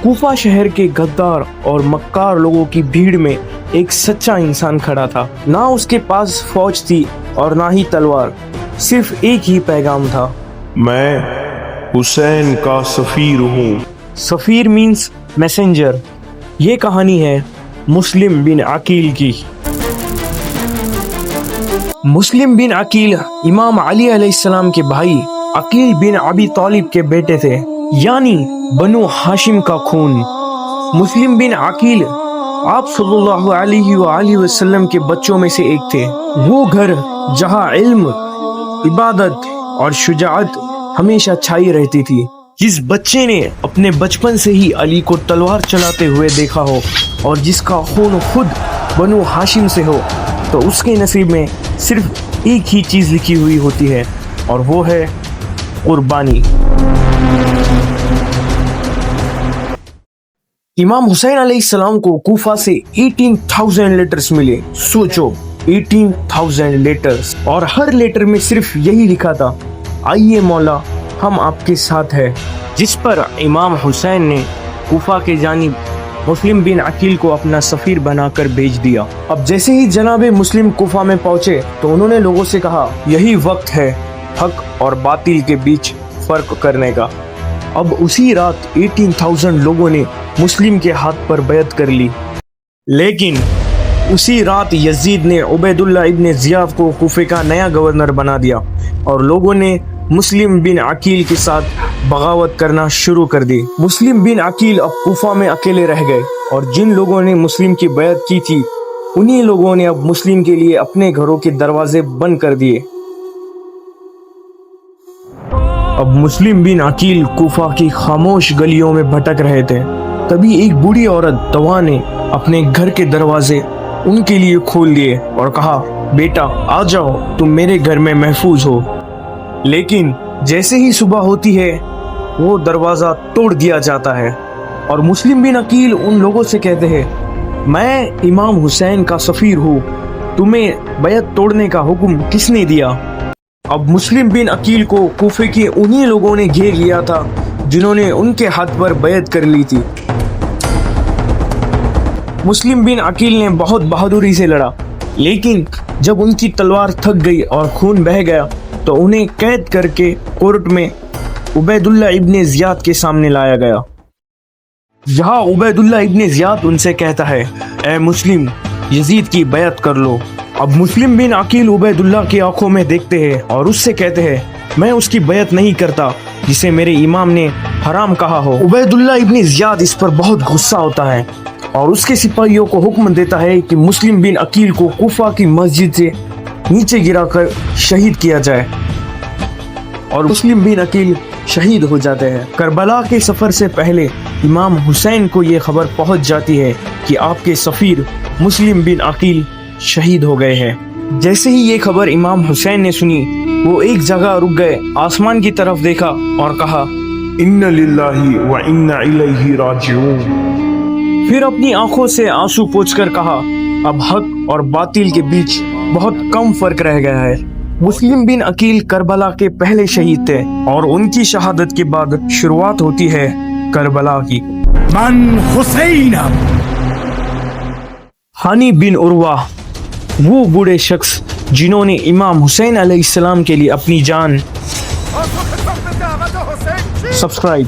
کوفہ شہر کے غدار اور مکار لوگوں کی بھیڑ میں ایک سچا انسان کھڑا تھا۔ نہ اس کے پاس فوج تھی اور نہ ہی تلوار، صرف ایک ہی پیغام تھا، میں حسین کا سفیر ہوں۔ سفیر مینز میسنجر۔ یہ کہانی ہے مسلم بن عقیل کی۔ مسلم بن عقیل امام علی علیہ السلام کے بھائی عقیل بن ابی طالب کے بیٹے تھے، یعنی بنو ہاشم کا خون۔ مسلم بن عقیل آپ صلی اللہ علیہ وآلہ وسلم کے بچوں میں سے ایک تھے۔ وہ گھر جہاں علم، عبادت اور شجاعت ہمیشہ چھائی رہتی تھی۔ جس بچے نے اپنے بچپن سے ہی علی کو تلوار چلاتے ہوئے دیکھا ہو اور جس کا خون خود بنو ہاشم سے ہو، تو اس کے نصیب میں صرف ایک ہی چیز لکھی ہوئی ہوتی ہے، اور وہ ہے قربانی۔ امام حسین علیہ السلام کو کوفہ سے 18,000 لیٹرز ملے۔ سوچو 18,000 لیٹرز، اور ہر لیٹر میں صرف یہی لکھا تھا، آئیے مولا ہم آپ کے ساتھ ہے، جس پر امام حسین نے کوفہ کے جانب مسلم بن عقیل کو اپنا سفیر بنا کر بھیج دیا۔ اب جیسے ہی جناب مسلم کوفہ میں پہنچے تو انہوں نے لوگوں سے کہا، یہی وقت ہے حق اور باطل کے بیچ فرق کرنے کا۔ اب اسی رات 18,000 لوگوں نے مسلم کے ہاتھ پر بیعت کر لی، لیکن اسی رات یزید نے عبید اللہ ابن زیاد کو کوفے کا نیا گورنر بنا دیا، اور لوگوں نے مسلم بن عقیل کے ساتھ بغاوت کرنا شروع کر دی۔ مسلم بن عقیل اب کوفہ میں اکیلے رہ گئے، اور جن لوگوں نے مسلم کی بیعت کی تھی انہی لوگوں نے اب مسلم کے لیے اپنے گھروں کے دروازے بند کر دیے۔ اب مسلم بن عقیل کوفہ کی خاموش گلیوں میں بھٹک رہے تھے۔ تبھی ایک بوڑھی عورت دوا نے اپنے گھر کے دروازے ان کے لیے کھول دیے اور کہا، بیٹا آ جاؤ، تم میرے گھر میں محفوظ ہو۔ لیکن جیسے ہی صبح ہوتی ہے وہ دروازہ توڑ دیا جاتا ہے، اور مسلم بن عقیل ان لوگوں سے کہتے ہیں، میں امام حسین کا سفیر ہوں، تمہیں بیعت توڑنے کا حکم کس نے دیا؟ اب مسلم بن عقیل کو کوفے کے انہی لوگوں نے گھیر لیا تھا جنہوں نے ان کے ہاتھ پر بیعت کر لی تھی۔ مسلم بن عقیل نے بہت بہادری سے لڑا، لیکن جب ان کی تلوار تھک گئی اور خون بہہ گیا تو انہیں قید کر کے کورٹ میں عبید اللہ ابن زیاد کے سامنے لایا گیا۔ جہاں عبید اللہ ابن زیاد ان سے کہتا ہے، اے مسلم، یزید کی بیعت کر لو۔ اب مسلم بن عقیل عبید اللہ کی آنکھوں میں دیکھتے ہیں اور اس سے کہتے ہیں، میں اس کی بیعت نہیں کرتا جسے میرے امام نے حرام کہا ہو۔ عبید اللہ ابن زیاد اس پر بہت غصہ ہوتا ہے اور اس کے سپاہیوں کو حکم دیتا ہے کہ مسلم بن عقیل کو کوفہ کی مسجد سے نیچے گرا کر شہید کیا جائے، اور مسلم بن عقیل شہید ہو جاتے ہیں۔ کربلا کے سفر سے پہلے امام حسین کو یہ خبر پہنچ جاتی ہے کہ آپ کے سفیر مسلم بن عقیل شہید ہو گئے ہیں۔ جیسے ہی یہ خبر امام حسین نے سنی، وہ ایک جگہ رک گئے، آسمان کی طرف دیکھا اور کہا، ان للہ و انا الیہ راجعون۔ پھر اپنی آنکھوں سے آنسو پوچھ کر کہا، اب حق اور باطل کے بیچ بہت کم فرق رہ گیا ہے۔ مسلم بن عقیل کربلا کے پہلے شہید تھے، اور ان کی شہادت کے بعد شروعات ہوتی ہے کربلا کی۔ من حسین ہانی بن عروہ، وہ بوڑھے شخص جنہوں نے امام حسین علیہ السلام کے لیے اپنی جان۔ سبسکرائب